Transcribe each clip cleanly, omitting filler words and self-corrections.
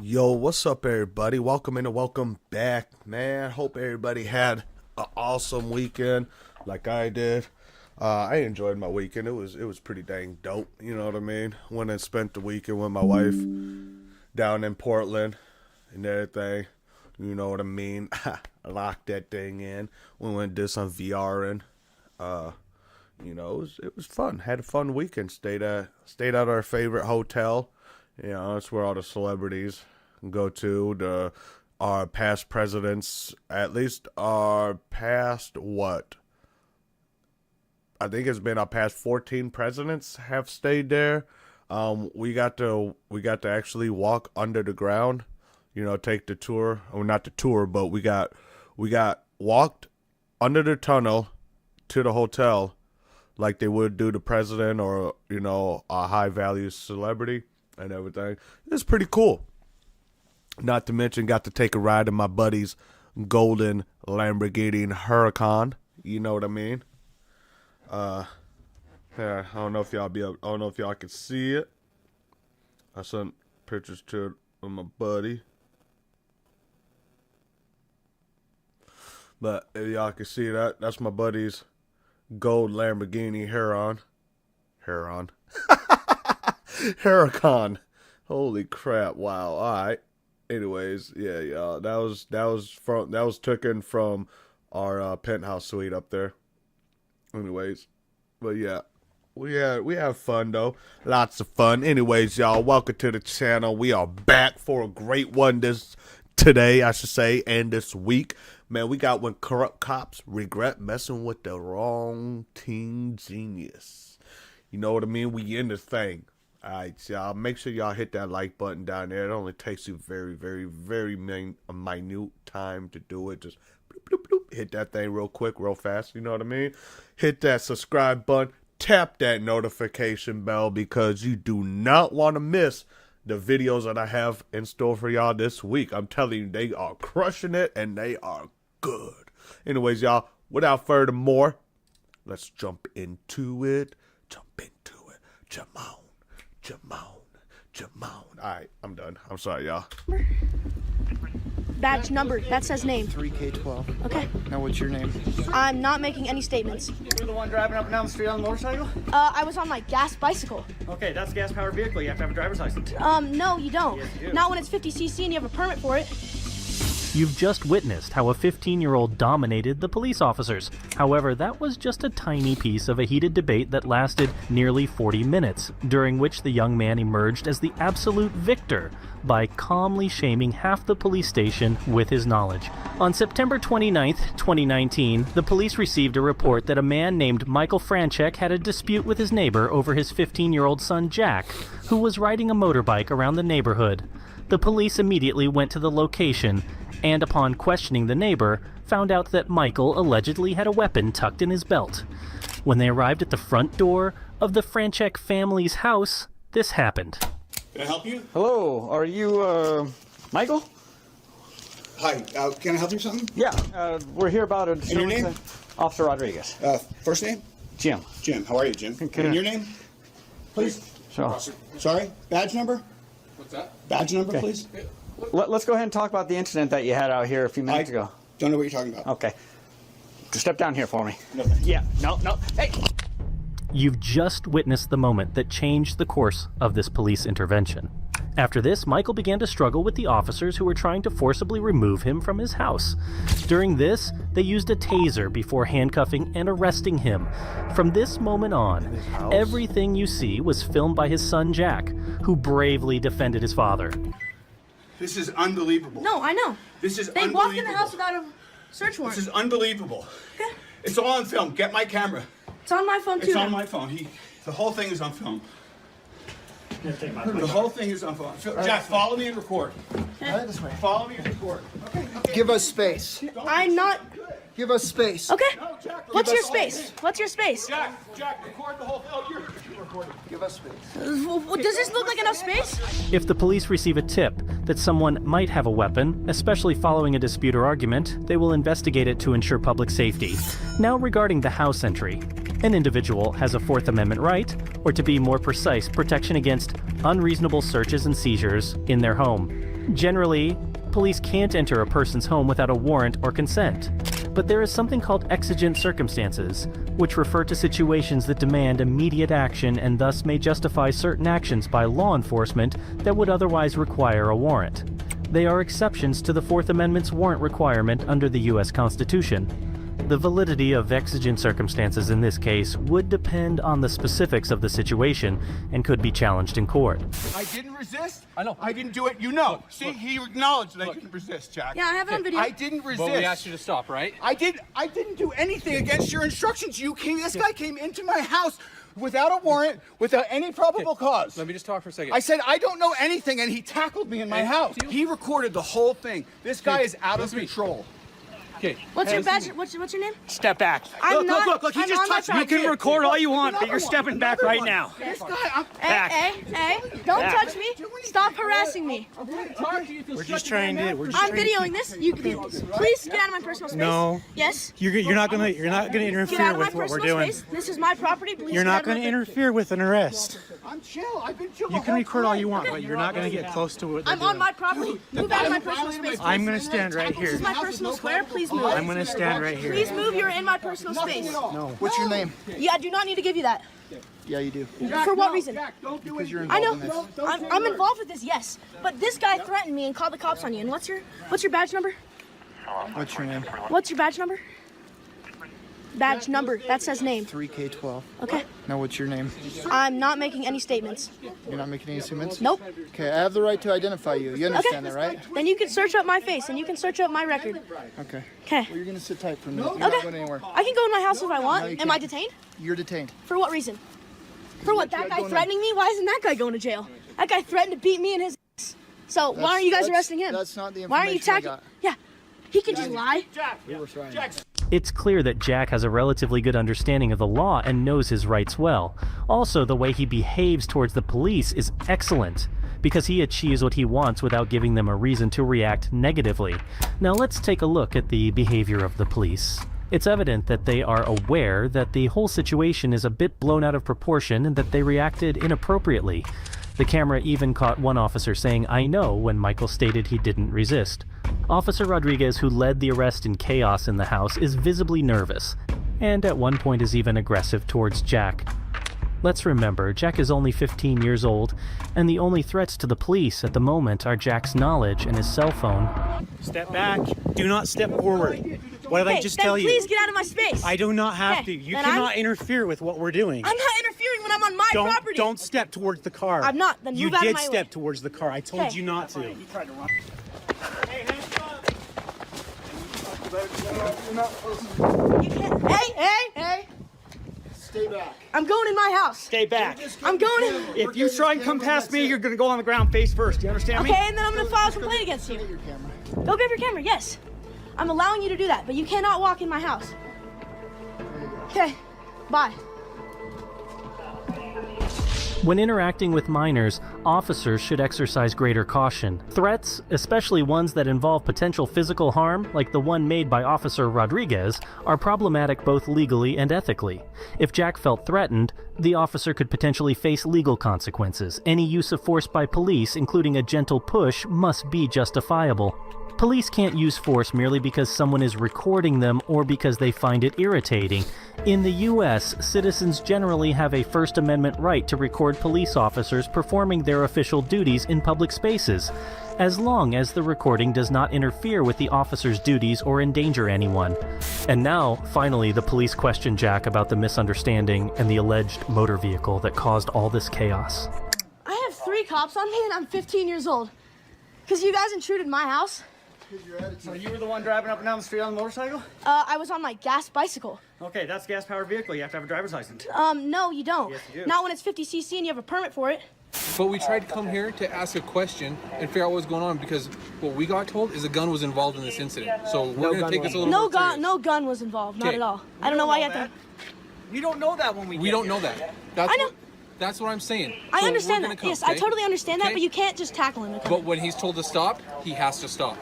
Yo, what's up, everybody? Welcome in and welcome back, man. Hope everybody had an awesome weekend like I did. I enjoyed my weekend. It was pretty dang dope, you know what I mean? Went and spent the weekend with my wife down in Portland and everything, you know what I mean? Locked that thing in. We went and did some VRing. It was fun. Had a fun weekend. Stayed at our favorite hotel. You know, that's where all the celebrities go to. Our past presidents, at least our past, I think it's been our past 14 presidents have stayed there. We got to actually walk under the ground, you know, take the tour. Or not the tour, but we got walked under the tunnel to the hotel like they would do the president or, you know, a high value celebrity and everything. It's pretty cool. Not to mention, got to take a ride in my buddy's golden Lamborghini Huracan. You know what I mean? Yeah, I don't know if y'all can see it. I sent pictures to it with my buddy. But if y'all can see that, that's my buddy's gold Lamborghini Huracan. Holy crap! Wow. All right. Anyways, yeah, y'all. That was taken from our penthouse suite up there. Anyways, but yeah, we have fun though. Lots of fun. Anyways, y'all, welcome to the channel. We are back for a great one today, I should say, and this week. Man, we got when corrupt cops regret messing with the wrong teen genius. You know what I mean? We in this thing. All right, y'all. Make sure y'all hit that like button down there. It only takes you very, very, very minute time to do it. Just bloop, bloop, bloop. Hit that thing real quick, real fast. You know what I mean? Hit that subscribe button. Tap that notification bell because you do not want to miss the videos that I have in store for y'all this week. I'm telling you, they are crushing it and they are good. Anyways, y'all, without further more, let's jump into it. Jamon. All right, I'm done. I'm sorry, y'all. Badge number. That says name. 3K12. Okay. Now, what's your name? I'm not making any statements. You're the one driving up and down the street on the motorcycle? I was on my gas bicycle. Okay, that's a gas-powered vehicle. You have to have a driver's license. No, you don't. Yes, you do. Not when it's 50cc and you have a permit for it. You've just witnessed how a 15-year-old dominated the police officers. However, that was just a tiny piece of a heated debate that lasted nearly 40 minutes, during which the young man emerged as the absolute victor by calmly shaming half the police station with his knowledge. On September 29th, 2019, the police received a report that a man named Michael Franchek had a dispute with his neighbor over his 15-year-old son Jack, who was riding a motorbike around the neighborhood. The police immediately went to the location and, upon questioning the neighbor, found out that Michael allegedly had a weapon tucked in his belt. When they arrived at the front door of the Franchek family's house, this happened. Can I help you? Hello, are you, Michael? Hi, can I help you with something? Yeah, we're here about a... your name? Officer Rodriguez. First name? Jim. Jim, how are you, Jim? Good. And your name? Please? So, Sorry? Badge number? What's that? Badge number, Okay. please? let's go ahead and talk about the incident that you had out here a few minutes ago. Don't know what you're talking about. Okay. Step down here for me. No, thanks. Yeah, no, hey! You've just witnessed the moment that changed the course of this police intervention. After this, Michael began to struggle with the officers who were trying to forcibly remove him from his house. During this, they used a taser before handcuffing and arresting him. From this moment on, everything you see was filmed by his son Jack, who bravely defended his father. This is unbelievable. No, I know. This is They unbelievable. walked in the house without a search warrant. This is unbelievable. Okay. It's all on film. Get my camera. It's on my phone too. It's on my phone. The whole thing is on film. The whole thing is on film. Jack, follow me and record. Right this way. Follow me and record. Okay. Give us space. I'm not. Give us space. Okay. No, Jack, What's give your us space? What's your space? Jack, record the whole thing. Oh, you're recording. Give us space. Does this look like enough space? If the police receive a tip that someone might have a weapon, especially following a dispute or argument, they will investigate it to ensure public safety. Now, regarding the house entry, an individual has a Fourth Amendment right, or to be more precise, protection against unreasonable searches and seizures in their home. Generally, police can't enter a person's home without a warrant or consent. But there is something called exigent circumstances, which refer to situations that demand immediate action and thus may justify certain actions by law enforcement that would otherwise require a warrant. They are exceptions to the Fourth Amendment's warrant requirement under the U.S. Constitution. The validity of exigent circumstances in this case would depend on the specifics of the situation and could be challenged in court. I didn't resist. I know. I didn't do it. You know. See, he acknowledged that I didn't resist, Jack. Yeah, I have it on video. I didn't resist. Well, we asked you to stop, right? I didn't do anything against your instructions. This guy came into my house without a warrant, without any probable cause. Let me just talk for a second. I said, I don't know anything, and he tackled me in my house. He recorded the whole thing. This guy is out of control. Okay. What's your badge? What's your name? Step back. I'm not. Look, he I'm just on my touched me. You property. can record all you want, but you're stepping back right now. This guy, Back. Hey, don't Back. touch me. Stop harassing me. We're just trying to. I'm videoing this. Please get out of my personal space. No. Yes. You're not gonna Get out interfere of my with what we're personal doing. space. This is my property. Please. You're get out not of my gonna interfere with an arrest. I'm chill. I've been chill. You can record all you want, but you're not gonna get close to what they're I'm on doing. my property. Move out of my personal space. I'm gonna stand right This here. is my personal square. Please move. I'm gonna stand right here. Please move. You're in my personal space. No. What's your name? Yeah, I do not need to give you that. Yeah, you do. For what reason? Don't do Because you're I involved know. in this. I'm involved with this, yes. But this guy threatened me and called the cops on you. And what's your badge number? What's your name? What's your badge number? Badge number. That says name. 3K12. Okay. Now, what's your name? I'm not making any statements. You're not making any statements? Nope. Okay, I have the right to identify you. You understand that, right? Then you can search up my face and you can search up my record. Okay. Okay. Well, you're gonna sit tight for a minute. You're not Okay. going anywhere. I can go in my house if I want. No, you Am I can't. detained? You're detained. For what reason? For what? That guy going threatening me? Why isn't that guy going to jail? That guy threatened to beat me in his ass. So why aren't you guys arresting him? That's not the Why aren't you information I tackling? got. Yeah. He can just lie. It's clear that Jack has a relatively good understanding of the law and knows his rights well. Also, the way he behaves towards the police is excellent, because he achieves what he wants without giving them a reason to react negatively. Now let's take a look at the behavior of the police. It's evident that they are aware that the whole situation is a bit blown out of proportion and that they reacted inappropriately. The camera even caught one officer saying, "I know," when Michael stated he didn't resist. Officer Rodriguez, who led the arrest in chaos in the house, is visibly nervous, and at one point is even aggressive towards Jack. Let's remember, Jack is only 15 years old, and the only threats to the police at the moment are Jack's knowledge and his cell phone. Step back. Do not step forward. What did I Hey, just then tell you? please get out of my space. I do not have Okay, to. You then cannot interfere with what we're doing. I'm not interfering when I'm on my property. Don't step towards the car. I'm not. Then you move out of did my step way. towards the car. I told Okay. you not to. You can't. Hey. Stay back. I'm going in my house. Stay back. I'm going in. If you try and come past me, you're gonna go on the ground face first. You understand me? Okay, and then I'm gonna file a complaint against you. Your camera. Go grab your camera. Yes. I'm allowing you to do that, but you cannot walk in my house. Okay. Bye. When interacting with minors, officers should exercise greater caution. Threats, especially ones that involve potential physical harm, like the one made by Officer Rodriguez, are problematic both legally and ethically. If Jack felt threatened, the officer could potentially face legal consequences. Any use of force by police, including a gentle push, must be justifiable. Police can't use force merely because someone is recording them or because they find it irritating. In the US, citizens generally have a First Amendment right to record police officers performing their official duties in public spaces, as long as the recording does not interfere with the officer's duties or endanger anyone. And now, finally, the police question Jack about the misunderstanding and the alleged motor vehicle that caused all this chaos. I have 3 cops on me and I'm 15 years old. Because you guys intruded my house. So you were the one driving up and down the street on the motorcycle? I was on my gas bicycle. Okay, that's a gas-powered vehicle. You have to have a driver's license. No, you don't. Yes, you do. Not when it's 50cc and you have a permit for it. But we tried to come here to ask a question and figure out what's going on because what we got told is a gun was involved in this incident. So we're going to take this a little more serious. No gun was involved. Not Okay. at all. I don't know why you have to. We don't know that when we We get don't here. know that. That's I know. That's what I'm saying. I So understand we're that. gonna come, Yes, I okay? totally understand that, Okay? but you can't just tackle him. But when he's told to stop, he has to stop.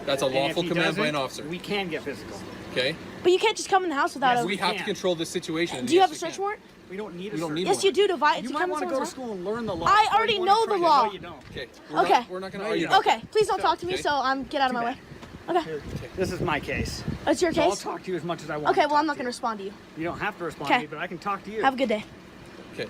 That's a And if lawful he command by an doesn't, officer. We can get physical. Okay? But you can't just come in the house without We have to control this situation. Do you have a search warrant? We don't need We don't need Yes, one. you do. You to might come want to to go to someone's school and learn the law. I already know the law. No, you don't. Okay. Okay. We're not going to argue about Okay, please don't talk to me. Okay. So get out of my way. Okay. This is my case. It's your So I'll case. talk to you as much as I want. Okay. Well, I'm not gonna respond to you. You don't have to respond Okay. to me, but I can talk to you. Have a good day. Okay.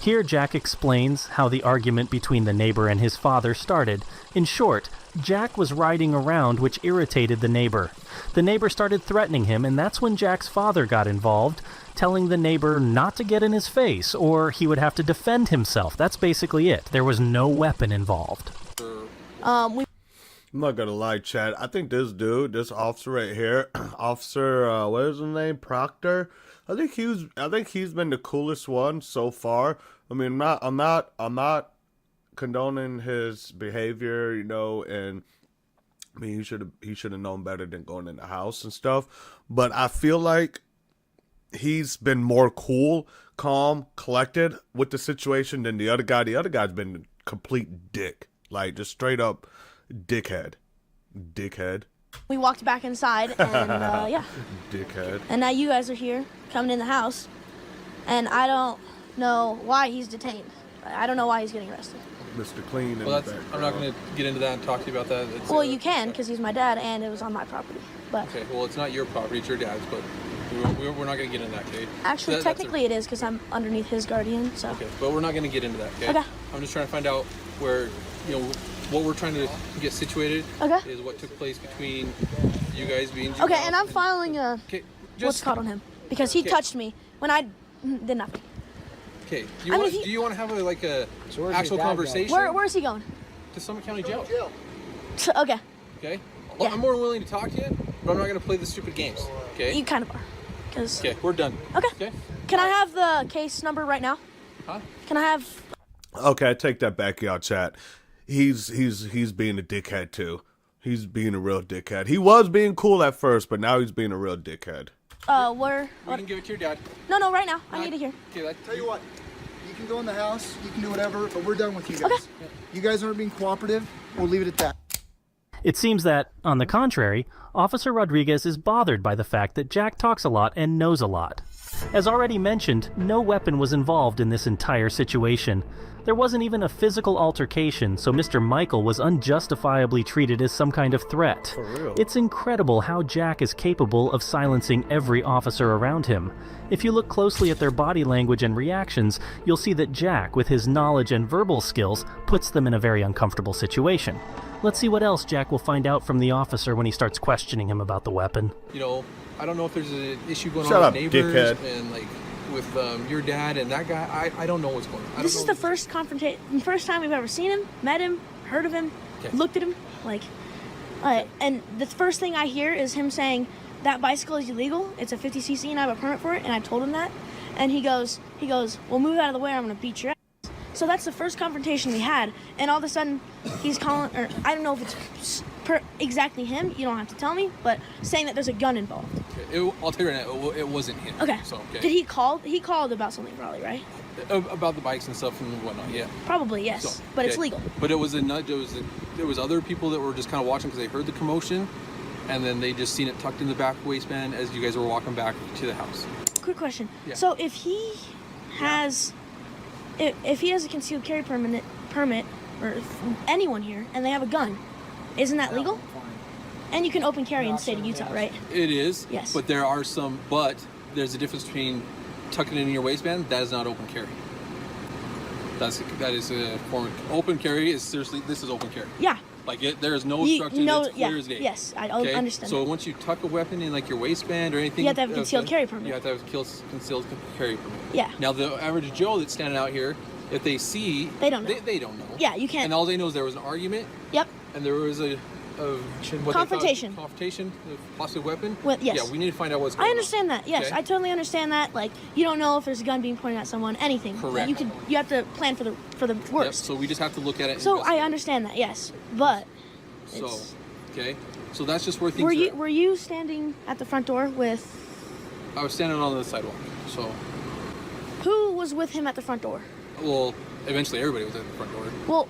Here, Jack explains how the argument between the neighbor and his father started. In short, Jack was riding around, which irritated the neighbor. The neighbor started threatening him, and that's when Jack's father got involved, telling the neighbor not to get in his face, or he would have to defend himself. That's basically it. There was no weapon involved. I'm not gonna lie, Chad. I think this dude, this officer right here, Officer, what is his name? Proctor. I think he's been the coolest one so far. I mean, I'm not condoning his behavior, you know, and I mean, he should have known better than going in the house and stuff. But I feel like he's been more cool, calm, collected with the situation than the other guy. The other guy's been a complete dick, like just straight up dickhead. We walked back inside, and yeah. Dickhead. And now you guys are here, coming in the house, and I don't know why he's detained. I don't know why he's getting arrested. Mr. Clean. Well, I'm not going to get into that and talk to you about that. Well, you can, because he's my dad, and it was on my property. But Okay, well, it's not your property, it's your dad's, but we're not going to get into that, okay? actually, technically it is, because I'm underneath his guardian, so. Okay, but we're not going to get into that, okay? Okay. I'm just trying to find out where, what we're trying to get situated Okay. is what took place between you guys being Okay, and I'm filing a Okay, what's called on him, because he touched me when I did nothing. Okay, do I mean, if you want to have a where's actual your dad conversation? Where's he going? To Summit County Jail. Okay, Okay? Yeah. I'm more than willing to talk to you, but I'm not going to play the stupid games, okay? you kind of are. 'Cause- Okay, we're done. Okay. Can I have the case number right now? Huh? Can I have? Okay, I take that back, y'all. Chat. He's being a dickhead too. He's being a real dickhead. He was being cool at first, but now he's being a real dickhead. Where? We can give it to your dad. No, right now. I need to hear. Okay, Tell you what, you can go in the house, you can do whatever, but we're done with you guys. Okay. You guys aren't being cooperative. We'll leave it at that. It seems that, on the contrary, Officer Rodriguez is bothered by the fact that Jack talks a lot and knows a lot. As already mentioned, no weapon was involved in this entire situation. There wasn't even a physical altercation, so Mr. Michael was unjustifiably treated as some kind of threat. For real. It's incredible how Jack is capable of silencing every officer around him. If you look closely at their body language and reactions, you'll see that Jack, with his knowledge and verbal skills, puts them in a very uncomfortable situation. Let's see what else Jack will find out from the officer when he starts questioning him about the weapon. I don't know if there's an issue going Shut on up, with neighbors dickhead. and with your dad and that guy. I don't know what's going on. This is the first first time we've ever seen him, met him, heard of him, Okay. looked at him, and the first thing I hear is him saying that bicycle is illegal. It's a 50cc and I have a permit for it, and I told him that, and he goes, well, move out of the way or I'm gonna beat your ass. So that's the first confrontation we had, and all of a sudden he's calling, or I don't know if it's exactly him. You don't have to tell me, but saying that there's a gun involved. I'll tell you right now, it wasn't him. Okay. So, okay. Did he call? He called about something, probably, right? About the bikes and stuff and whatnot, yeah. Probably, yes. So, but it's okay. legal. But it was there was other people that were just kind of watching because they heard the commotion, and then they just seen it tucked in the back waistband as you guys were walking back to the house. Quick question. Yeah. So if he has, if he has a concealed carry permit, or if anyone here, and they have a gun, isn't that legal? And you can open carry in the state of Utah, right? It is. Yes. But there's a difference between tucking it in your waistband. That is not open carry. That is a form of open carry. Is seriously, this is open carry. Yeah. There is no obstruction. It's clear as day. Yes, I Okay? understand. So that. once you tuck a weapon in your waistband or anything, You have to have a concealed carry permit. You have to have a concealed carry permit. Yeah. Now the average Joe that's standing out here, if they see, They don't know. They don't know. Yeah, you can't. And all they know is there was an argument. Yep. And there was a Confrontation. Confrontation, possibly weapon. Well, yes. Yeah, we need to find out what's going I on. understand that. Yes, Okay? I totally understand that. You don't know if there's a gun being pointed at someone, anything. Correct. You have to plan for the Yep, worst. so we just have to look at it. And So I investigate. understand that. Yes, but. So, it's- okay. So that's just where things Were you standing at the front door with? I was standing on the sidewalk. So, Who was with him at the front door? well, eventually everybody was at the front door. Well,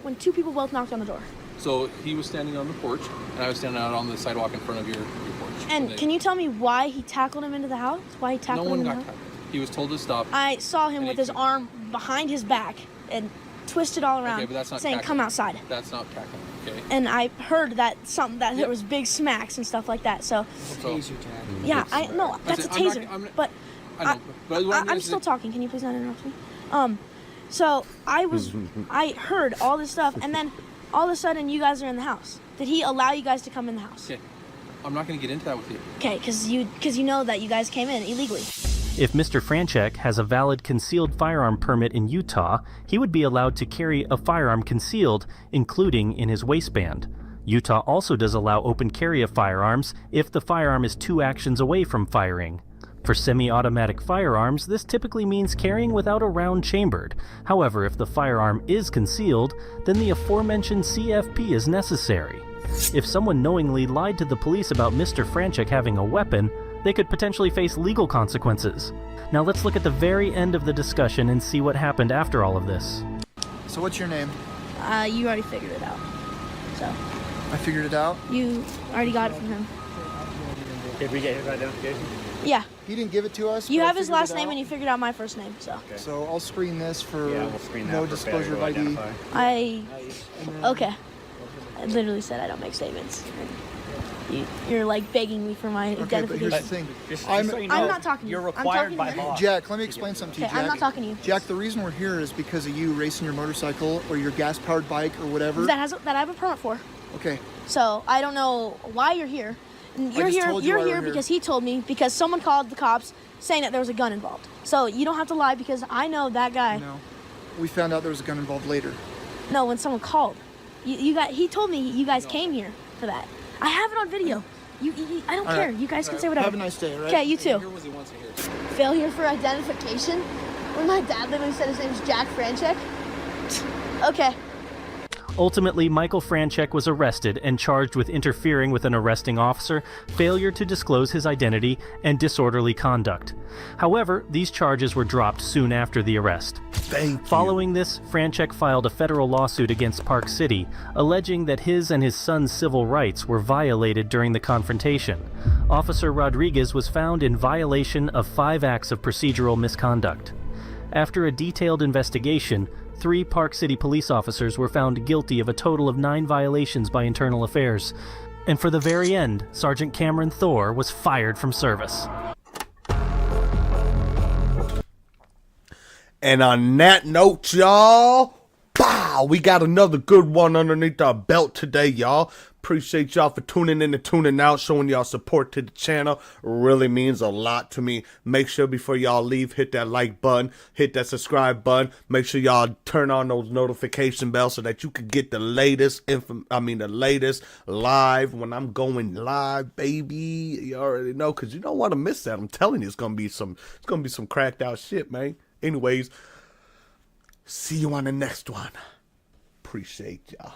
when two people both knocked on the door. So he was standing on the porch, and I was standing out on the sidewalk in front of your porch. And can you tell me why he tackled him into the house? Why he tackled No one him got in the house? tackled. He was told to stop. I saw him with his arm behind his back and twisted all around, but that's not saying, tackling. "Come outside." That's not tackling, okay? And I heard that there was big smacks and stuff like that. So, yeah, I know that's a taser. But I'm still talking. Can you please not interrupt me? So I heard all this stuff, and then all of a sudden you guys are in the house. Did he allow you guys to come in the house? Okay, I'm not going to get into that with you. Okay, because you know that you guys came in illegally. If Mr. Franchek has a valid concealed firearm permit in Utah, he would be allowed to carry a firearm concealed, including in his waistband. Utah also does allow open carry of firearms if the firearm is 2 actions away from firing. For semi-automatic firearms, this typically means carrying without a round chambered. However, if the firearm is concealed, then the aforementioned CFP is necessary. If someone knowingly lied to the police about Mr. Franchek having a weapon, they could potentially face legal consequences. Now let's look at the very end of the discussion and see what happened after all of this. So what's your name? You already figured it out. So. I figured it out? You already got it from him. Did we get his identification? Yeah. He didn't give it to us. You have his last name and you figured out my first name, so. Okay. So I'll screen this for we'll screen no that for disclosure of ID. Okay. I literally said I don't make statements. You're like begging me for my identification. But here's the thing. I'm not talking to you. You're required by law. Jack, let me explain something to you, Okay, Jack. I'm not talking to you. Jack, the reason we're here is because of you racing your motorcycle or your gas-powered bike or whatever. That I have a permit for. Okay. So I don't know why you're here. And you're here. You're here because he told me, because someone called the cops saying that there was a gun involved. So you don't have to lie because I know that guy. No. We found out there was a gun involved later. No, when someone called. He told me you guys came here for that. I have it on video. I don't care. You guys can say whatever. Have a nice day, all right? Okay, you too. Here was he wants to hear. Failure for identification? When my dad literally said his name was Jack Franchek? Okay. Ultimately, Michael Franchek was arrested and charged with interfering with an arresting officer, failure to disclose his identity, and disorderly conduct. However, these charges were dropped soon after the arrest. Following this, Franchek filed a federal lawsuit against Park City, alleging that his and his son's civil rights were violated during the confrontation. Officer Rodriguez was found in violation of 5 acts of procedural misconduct. After a detailed investigation, 3 Park City police officers were found guilty of a total of 9 violations by Internal Affairs. And for the very end, Sergeant Cameron Thor was fired from service. And on that note, y'all, pow, we got another good one underneath our belt today, y'all. Appreciate y'all for tuning in and tuning out, showing y'all support to the channel. Really means a lot to me. Make sure before y'all leave, hit that like button, hit that subscribe button. Make sure y'all turn on those notification bells so that you can get the latest the latest live when I'm going live, baby. You already know, because you don't want to miss that. I'm telling you, it's gonna be some cracked out shit, man. Anyways, see you on the next one. Appreciate y'all.